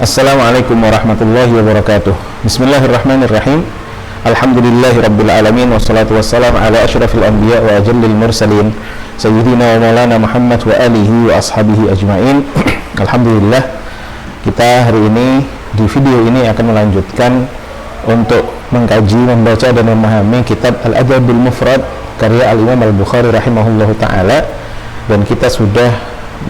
Assalamualaikum warahmatullahi wabarakatuh. Bismillahirrahmanirrahim. Alhamdulillahi rabbil alamin. Wassalatu wassalamu ala asyrafil anbiya wa ajallil mursalin Sayyidina wa maulana Muhammad wa alihi wa ashabihi ajma'in. Alhamdulillah, kita hari ini di video ini akan melanjutkan untuk mengkaji, membaca dan memahami kitab Al-Adabul Mufrad karya Al-Imam Al-Bukhari rahimahullahu ta'ala. Dan kita sudah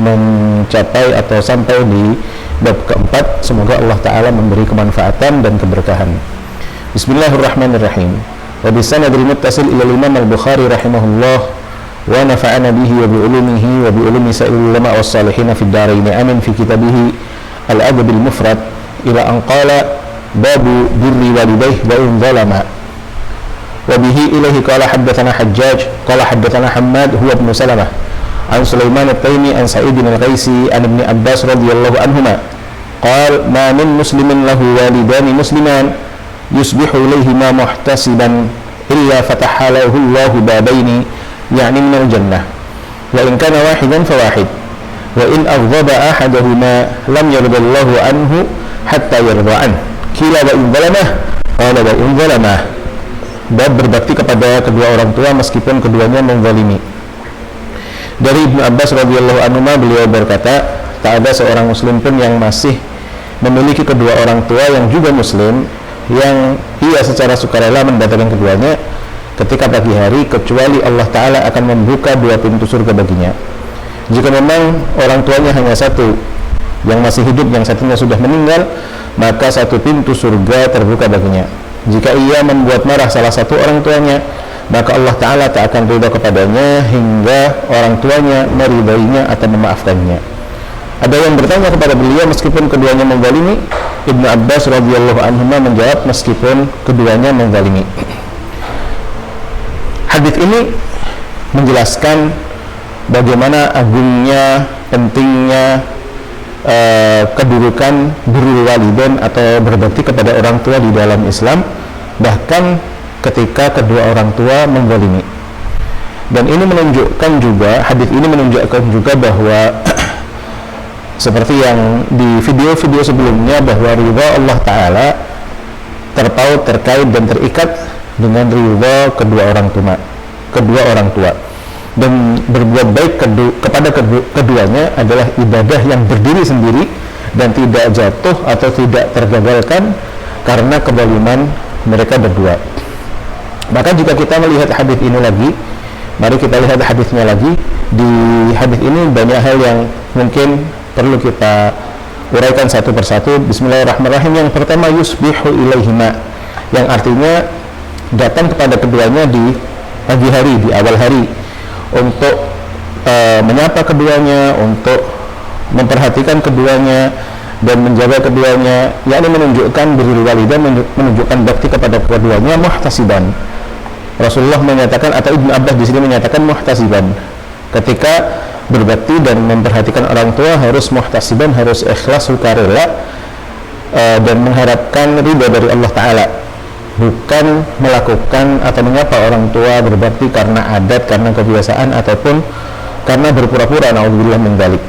mencapai atau sampai di bab keempat. Semoga Allah Ta'ala memberi kemanfaatan dan keberkahan. Bismillahirrahmanirrahim. Wa bisanadil muttasil ila Imam Al-Bukhari rahimahullah wa nafa'ana bihi wa bi ulumihi wa bi ulumi sa'il ulama was salihin fid darain amin fi kitabihi Al-Adabul Mufrad ila an qala babu birri walidayhi wa in zalama. Wa bihi ilaihi qala haddatsana Hajjaj qala haddatsana Hammad huwa ibn Salamah an Sulaiman at-Taimi an Sa'id al-Ghaisi an Ibn Abbas radhiyallahu anhuma qala ma min muslimin lahu walidani musliman yusbihu ilayhima muhtasiban illa fataha lahu Allahu babaini ya'ni min al-jannah wa in kana wahidan fa wahid wa in aghdaba ahaduhuma lam yarda Allahu anhu hatta yarda an qila wa in zalamah qala wa in zalamah. Bab berbakti kepada kedua orang tua meskipun keduanya menzalimi. Dari Ibnu Abbas radhiyallahu anhu beliau berkata, tak ada seorang muslim pun yang masih memiliki kedua orang tua yang juga muslim yang ia secara sukarela mendatangkan keduanya ketika pagi hari, kecuali Allah Ta'ala akan membuka dua pintu surga baginya. Jika memang orang tuanya hanya satu yang masih hidup, yang satunya sudah meninggal, maka satu pintu surga terbuka baginya. Jika ia membuat marah salah satu orang tuanya, maka Allah Ta'ala tak akan ridha kepadanya hingga orang tuanya meridainya atau memaafkannya. Ada yang bertanya kepada beliau, meskipun keduanya menzalimi? Ibnu Abbas radhiyallahu anhu menjawab, meskipun keduanya menzalimi. Hadis ini menjelaskan bagaimana agungnya, pentingnya kedudukan birrul walidain atau berbakti kepada orang tua di dalam Islam, bahkan ketika kedua orang tua menzalimi. Dan ini menunjukkan juga, hadis ini menunjukkan juga bahwa seperti yang di video-video sebelumnya, bahwa ridha Allah Ta'ala terpaut, terkait dan terikat dengan ridha kedua orang tua. Dan berbuat baik kepada keduanya adalah ibadah yang berdiri sendiri dan tidak jatuh atau tidak tergagalkan karena kezaliman mereka berdua. Maka jika kita melihat hadis ini lagi, mari kita lihat hadisnya lagi. Di hadis ini banyak hal yang mungkin perlu kita uraikan satu persatu. Bismillahirrahmanirrahim. Yang pertama, yusbihu ilaihima, yang artinya datang kepada keduanya di pagi hari, di awal hari, untuk menyapa keduanya, untuk memperhatikan keduanya dan menjaga keduanya, yakni menunjukkan birrul walidain, menunjukkan bakti kepada keduanya muhtasiban. Rasulullah menyatakan, atau Ibnu Abbas di sini menyatakan muhtasiban. Ketika berbakti dan memperhatikan orang tua harus muhtasiban, harus ikhlas, sukarela, dan mengharapkan ridha dari Allah Ta'ala, bukan melakukan atau menyapa orang tua berbakti karena adat, karena kebiasaan, ataupun karena berpura-pura, na'udzubillah min dzalik.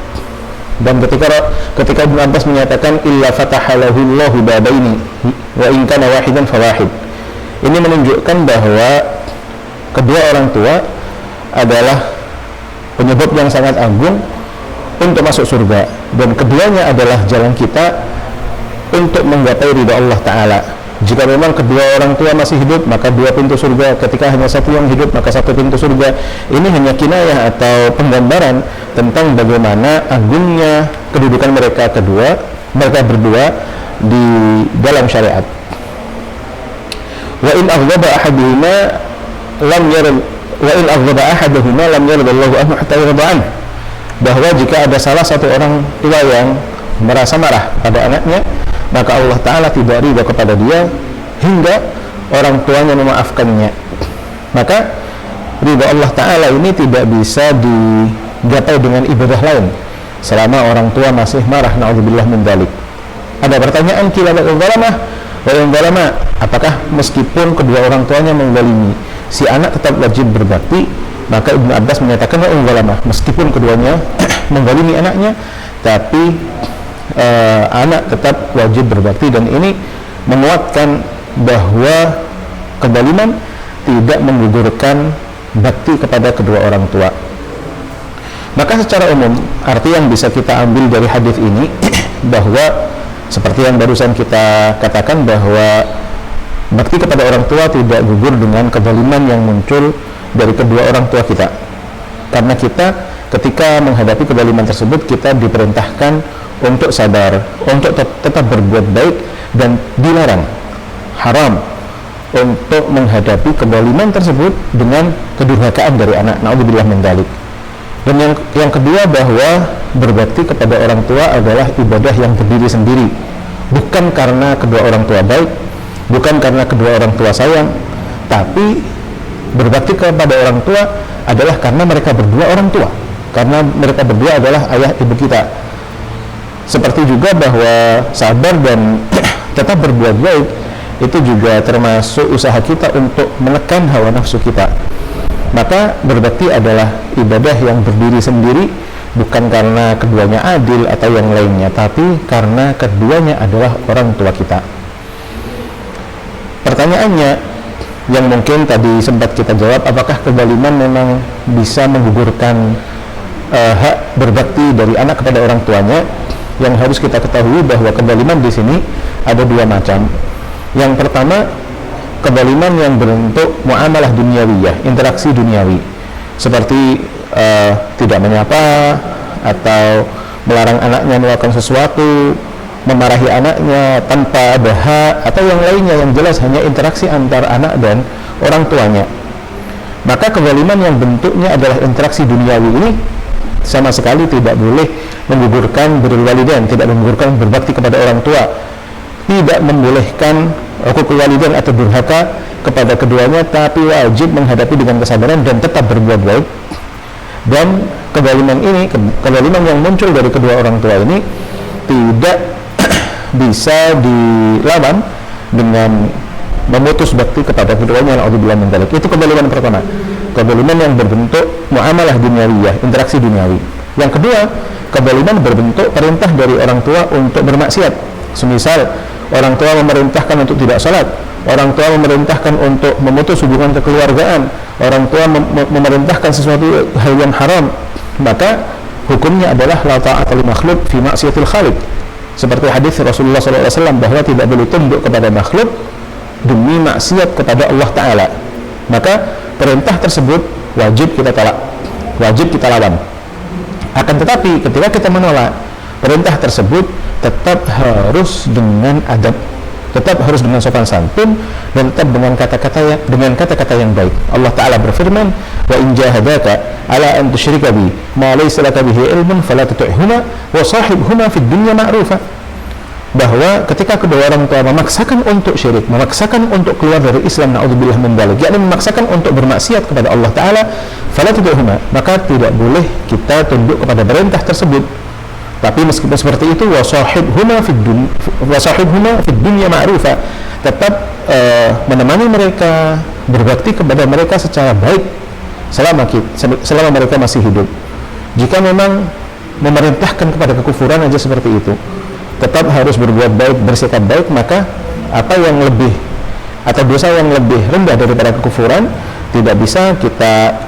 Dan ketika Ibnu Abbas menyatakan illa fatahalahu Allahu babaini wa in kana wahidan fa wahid, ini menunjukkan bahwa kedua orang tua adalah penyebab yang sangat agung untuk masuk surga, dan keduanya adalah jalan kita untuk menggapai ridha Allah Ta'ala. Jika memang kedua orang tua masih hidup, maka dua pintu surga. Ketika hanya satu yang hidup, maka satu pintu surga. Ini hanya kinayah atau penggambaran tentang bagaimana agungnya kedudukan mereka berdua di dalam syariat. Wa in aghdaba ahaduhuma lam yarda Allahu anhu hatta yarda an. Bahwa jika ada salah satu orang tua yang merasa marah pada anaknya, maka Allah Ta'ala tidak ridha kepada dia hingga orang tuanya memaafkannya. Maka ridha Allah Ta'ala ini tidak bisa digapai dengan ibadah lain selama orang tua masih marah, na'udzubillah min dzalik. Ada pertanyaan, kila wa in zalamah, apakah meskipun kedua orang tuanya menzalimi, si anak tetap wajib berbakti? Maka Ibnu Abbas menyatakan wa in zalamah, meskipun keduanya menzalimi anaknya, tapi anak tetap wajib berbakti, dan ini menguatkan bahwa kezaliman tidak menggugurkan bakti kepada kedua orang tua. Maka secara umum arti yang bisa kita ambil dari hadis ini bahwa seperti yang barusan kita katakan, bahwa bakti kepada orang tua tidak gugur dengan kezaliman yang muncul dari kedua orang tua kita. Karena kita ketika menghadapi kezaliman tersebut, kita diperintahkan untuk sabar, untuk tetap berbuat baik, dan dilarang, haram untuk menghadapi kezaliman tersebut dengan kedurhakaan dari anak. Na'udzubillah min dzalik. Dan yang kedua, bahwa berbakti kepada orang tua adalah ibadah yang berdiri sendiri, bukan karena kedua orang tua baik, bukan karena kedua orang tua sayang, tapi berbakti kepada orang tua adalah karena mereka berdua orang tua, karena mereka berdua adalah ayah ibu kita. Seperti juga bahwa sabar dan tetap berbuat baik itu juga termasuk usaha kita untuk menekan hawa nafsu kita. Maka berbakti adalah ibadah yang berdiri sendiri, bukan karena keduanya adil atau yang lainnya, tapi karena keduanya adalah orang tua kita. Pertanyaannya yang mungkin tadi sempat kita jawab, apakah kezaliman memang bisa menggugurkan hak berbakti dari anak kepada orang tuanya? Yang harus kita ketahui bahwa kezaliman di sini ada dua macam. Yang pertama, kezaliman yang berbentuk muamalah duniawiyah, interaksi duniawi, seperti tidak menyapa atau melarang anaknya melakukan sesuatu, memarahi anaknya tanpa ada hak, atau yang lainnya yang jelas hanya interaksi antara anak dan orang tuanya. Maka kezaliman yang bentuknya adalah interaksi duniawi ini sama sekali tidak boleh menggugurkan birrul walidain, tidak menggugurkan berbakti kepada orang tua, tidak membolehkan hukukul walidain atau durhaka kepada keduanya, tapi wajib menghadapi dengan kesabaran dan tetap berbuat baik. Dan kezaliman ini, kezaliman yang muncul dari kedua orang tua ini tidak bisa dilawan dengan memutus bakti kepada keduanya. Na'udzubillah min dzalik. Itu kezaliman pertama, kezaliman yang berbentuk muamalah duniawiyah, interaksi duniawi. Yang kedua, kezaliman berbentuk perintah dari orang tua untuk bermaksiat. Semisal orang tua memerintahkan untuk tidak sholat, orang tua memerintahkan untuk memutus hubungan kekeluargaan, orang tua memerintahkan sesuatu hal yang haram, maka hukumnya adalah la ta'ata li makhluk fi ma'siyatil khaliq. Seperti hadis Rasulullah SAW bahwa tidak boleh tunduk kepada makhluk demi maksiat kepada Allah Ta'ala. Maka perintah tersebut wajib kita tolak, wajib kita lawan. Akan tetapi ketika kita menolak perintah tersebut, tetap harus dengan adab, tetap harus dengan sopan santun, dan tetap dengan kata-kata yang baik. Allah Ta'ala berfirman, wa in jahadaka ala an tusyrika bi ma laysa laka bihi ilmun fala tuti'huma wa sahibhuma fid dunya ma'rufa. Bahwa ketika kedua orang tua memaksakan untuk syirik, memaksakan untuk keluar dari Islam, na'udzubillah min dzalik, yakni memaksakan untuk bermaksiat kepada Allah Ta'ala, fala tuti'huma, maka tidak boleh kita tunduk kepada perintah tersebut. Tapi meskipun seperti itu, wasahibhuma fid dunya ma'rufa, tetap menemani mereka, berbakti kepada mereka secara baik selama mereka masih hidup. Jika memang memerintahkan kepada kekufuran aja seperti itu, tetap harus berbuat baik, bersikap baik, maka apa yang lebih atau dosa yang lebih rendah daripada kekufuran tidak bisa kita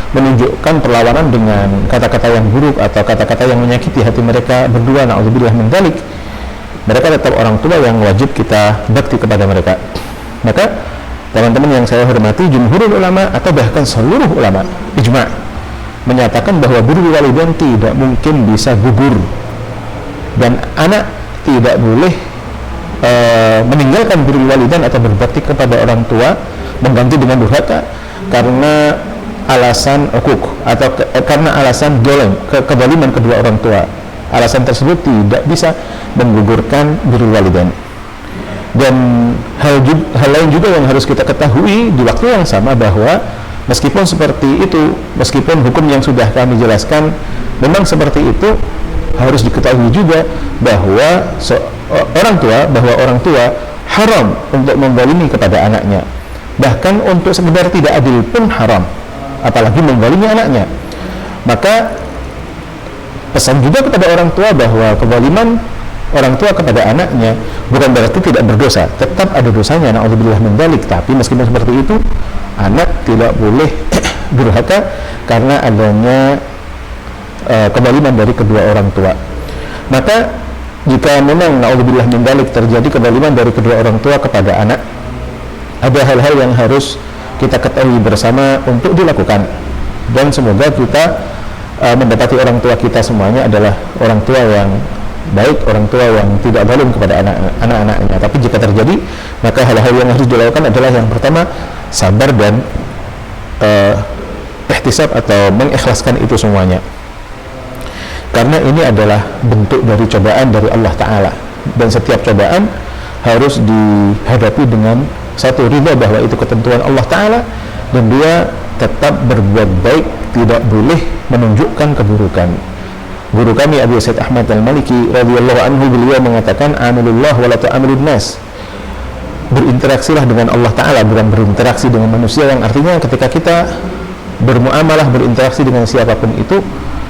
menunjukkan perlawanan dengan kata-kata yang buruk atau kata-kata yang menyakiti hati mereka berdua. Na'udzubillah min dzalik. Mereka tetap orang tua yang wajib kita bakti kepada mereka. Maka teman-teman yang saya hormati, jumhurul ulama atau bahkan seluruh ulama ijma' menyatakan bahwa birrul walidain tidak mungkin bisa gugur, dan anak tidak boleh meninggalkan birrul walidain atau berbakti kepada orang tua, mengganti dengan durhaka karena alasan ukuk atau karena alasan dolim, kezaliman kedua orang tua. Alasan tersebut tidak bisa menggugurkan birrul walidain. Dan hal lain juga yang harus kita ketahui di waktu yang sama, bahwa meskipun seperti itu, meskipun hukum yang sudah kami jelaskan memang seperti itu, harus diketahui juga bahwa orang tua haram untuk menzalimi kepada anaknya. Bahkan untuk sekedar tidak adil pun haram, apalagi menzalimi anaknya. Maka pesan juga kepada orang tua bahwa kezaliman orang tua kepada anaknya bukan berarti tidak berdosa, tetap ada dosanya, na'udzubillah min dzalik. Tapi meskipun seperti itu, anak tidak boleh durhaka karena adanya kezaliman dari kedua orang tua. Maka jika memang na'udzubillah min dzalik terjadi kezaliman dari kedua orang tua kepada anak, ada hal-hal yang harus kita ketahui bersama untuk dilakukan, dan semoga kita mendapati orang tua kita semuanya adalah orang tua yang baik, orang tua yang tidak zalim kepada anak-anaknya. Tapi jika terjadi, maka hal-hal yang harus dilakukan adalah yang pertama, sabar dan ihtisab atau mengikhlaskan itu semuanya, karena ini adalah bentuk dari cobaan dari Allah Ta'ala, dan setiap cobaan harus dihadapi dengan satu, ridha bahwa itu ketentuan Allah Ta'ala, dan dua, tetap berbuat baik, tidak boleh menunjukkan keburukan. Guru kami Abu Said Ahmad Al-Maliki radhiyallahu anhu, beliau mengatakan, amilullah wa la ta'amilun nas, berinteraksilah dengan Allah Ta'ala, bukan berinteraksi dengan manusia, yang artinya ketika kita bermuamalah, berinteraksi dengan siapapun itu,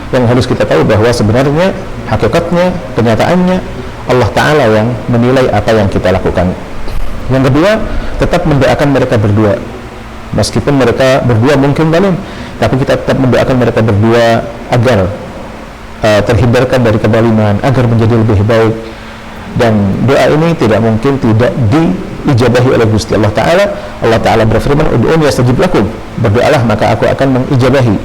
yang harus kita tahu bahwa sebenarnya hakikatnya, kenyataannya Allah Ta'ala yang menilai apa yang kita lakukan. Yang kedua, tetap mendoakan mereka berdua, meskipun mereka berdua mungkin zalim, tapi kita tetap mendoakan mereka berdua agar terhindarkan dari kezaliman, agar menjadi lebih baik. Dan doa ini tidak mungkin tidak diijabahi oleh Gusti Allah Ta'ala. Allah Ta'ala berfirman, ud'uni astajib lakum, berdoalah maka aku akan mengijabahi.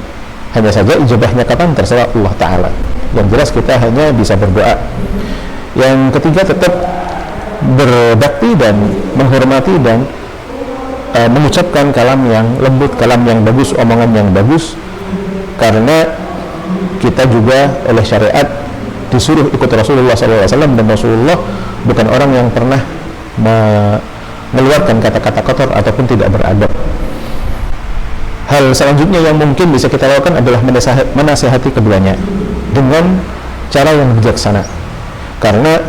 Hanya saja ijabahnya kapan terserah Allah Ta'ala, yang jelas kita hanya bisa berdoa. Yang ketiga, tetap berbakti dan menghormati dan mengucapkan kalam yang lembut, kalam yang bagus, omongan yang bagus, karena kita juga oleh syariat disuruh ikut Rasulullah SAW, dan Rasulullah bukan orang yang pernah mengeluarkan kata-kata kotor ataupun tidak beradab. Hal selanjutnya yang mungkin bisa kita lakukan adalah menasihati keduanya dengan cara yang bijaksana, karena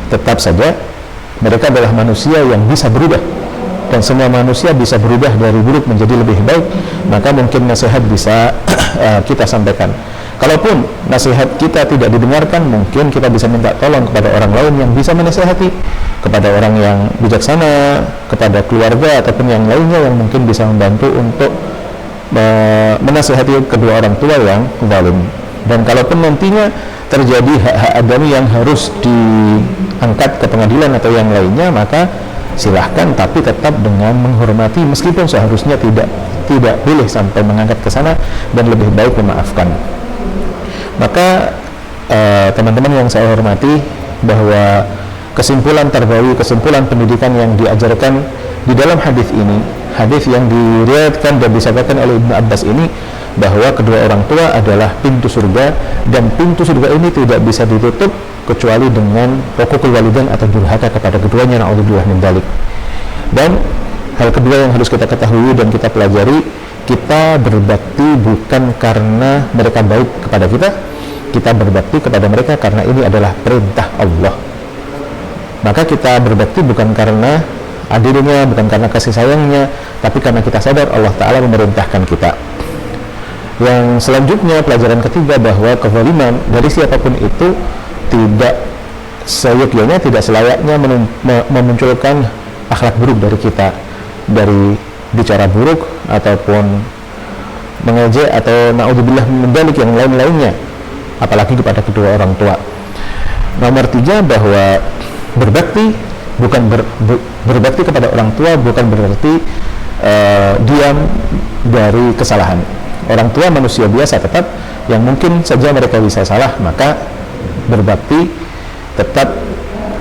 tetap saja mereka adalah manusia yang bisa berubah, dan semua manusia bisa berubah dari buruk menjadi lebih baik. Maka mungkin nasihat bisa kita sampaikan. Kalaupun nasihat kita tidak didengarkan, mungkin kita bisa minta tolong kepada orang lain yang bisa menasihati, kepada orang yang bijaksana, kepada keluarga ataupun yang lainnya yang mungkin bisa membantu untuk menasihati kedua orang tua yang zalim. Dan kalaupun nantinya terjadi hak-hak adami yang harus diangkat ke pengadilan atau yang lainnya, maka silahkan, tapi tetap dengan menghormati, meskipun seharusnya tidak boleh sampai mengangkat ke sana, dan lebih baik memaafkan. Maka teman-teman yang saya hormati, bahwa kesimpulan tarbawi, kesimpulan pendidikan yang diajarkan di dalam hadis ini, hadis yang diriwayatkan dan disampaikan oleh Ibnu Abbas ini, bahwa kedua orang tua adalah pintu surga, dan pintu surga ini tidak bisa ditutup kecuali dengan hukukul walidain atau durhaka kepada keduanya, na'udzubillah min dzalik. Dan hal kedua yang harus kita ketahui dan kita pelajari, kita berbakti bukan karena mereka baik kepada kita, kita berbakti kepada mereka karena ini adalah perintah Allah. Maka kita berbakti bukan karena adilnya, bukan karena kasih sayangnya, tapi karena kita sadar Allah Ta'ala memerintahkan kita. Yang selanjutnya, pelajaran ketiga, bahwa kezaliman dari siapapun itu tidak seyogyanya, tidak selayaknya memunculkan akhlak buruk dari kita, dari bicara buruk ataupun mengejek atau na'udzubillah min dzalik yang lain-lainnya, apalagi kepada kedua orang tua. Nomor 3, bahwa berbakti bukan berbakti kepada orang tua bukan berarti diam dari kesalahan. Orang tua manusia biasa tetap, yang mungkin saja mereka bisa salah, maka berbakti tetap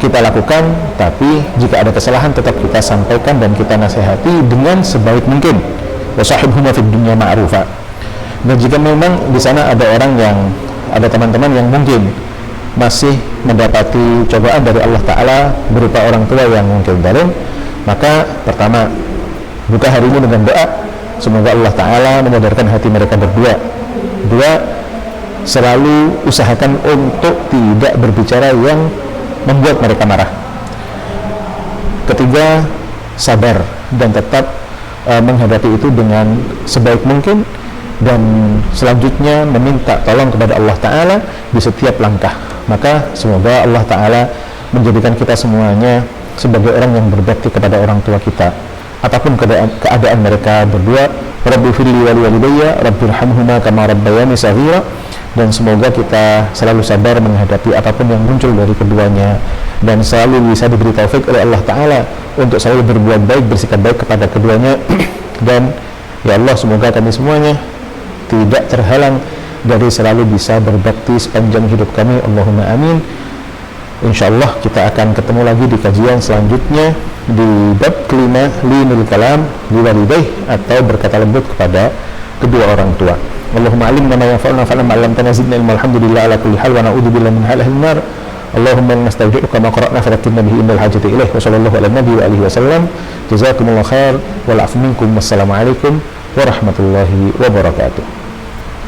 kita lakukan, tapi jika ada kesalahan tetap kita sampaikan dan kita nasihati dengan sebaik mungkin. Wasahibhuma fid dunya ma'rufa. Dan jika memang di sana ada teman-teman yang mungkin masih mendapati cobaan dari Allah Ta'ala berupa orang tua yang mungkin zalim, maka pertama, buka hari ini dengan doa, semoga Allah Ta'ala menyadarkan hati mereka berdua. Dua, selalu usahakan untuk tidak berbicara yang membuat mereka marah. Ketiga, sabar dan tetap menghadapi itu dengan sebaik mungkin. dan selanjutnya meminta tolong kepada Allah Ta'ala di setiap langkah. Maka semoga Allah Ta'ala menjadikan kita semuanya sebagai orang yang berbakti kepada orang tua kita apapun keadaan mereka berdua. Rabbi firli wali walidayya rabbirhamhuma kama rabbayani saghira. Dan semoga kita selalu sabar menghadapi apapun yang muncul dari keduanya, dan selalu bisa diberi taufik oleh Allah Ta'ala untuk selalu berbuat baik, bersikap baik kepada keduanya. Dan ya Allah, semoga kami semuanya tidak terhalang dari selalu bisa berbakti sepanjang hidup kami. Allahumma amin. InsyaAllah kita akan ketemu lagi di kajian selanjutnya di bab kelima, linul kalam liwalidayh, atau berkata lembut kepada kedua orang tua. Allahumma alimna ma yanfa'una fa'lam ma'allamtana zidna ilma. Alhamdulillah ala kulli hal wa na'udzu billahi min halil nar. Allahumma inna nastaudi'uka ma qara'na farattilna bihi innal hajati ilaih. Wa sallallahu ala nabi wa alihi wa sallam. Jazakumullahu khair wal afu minkum. Wassalamu alaikum warahmatullahi wabarakatuh.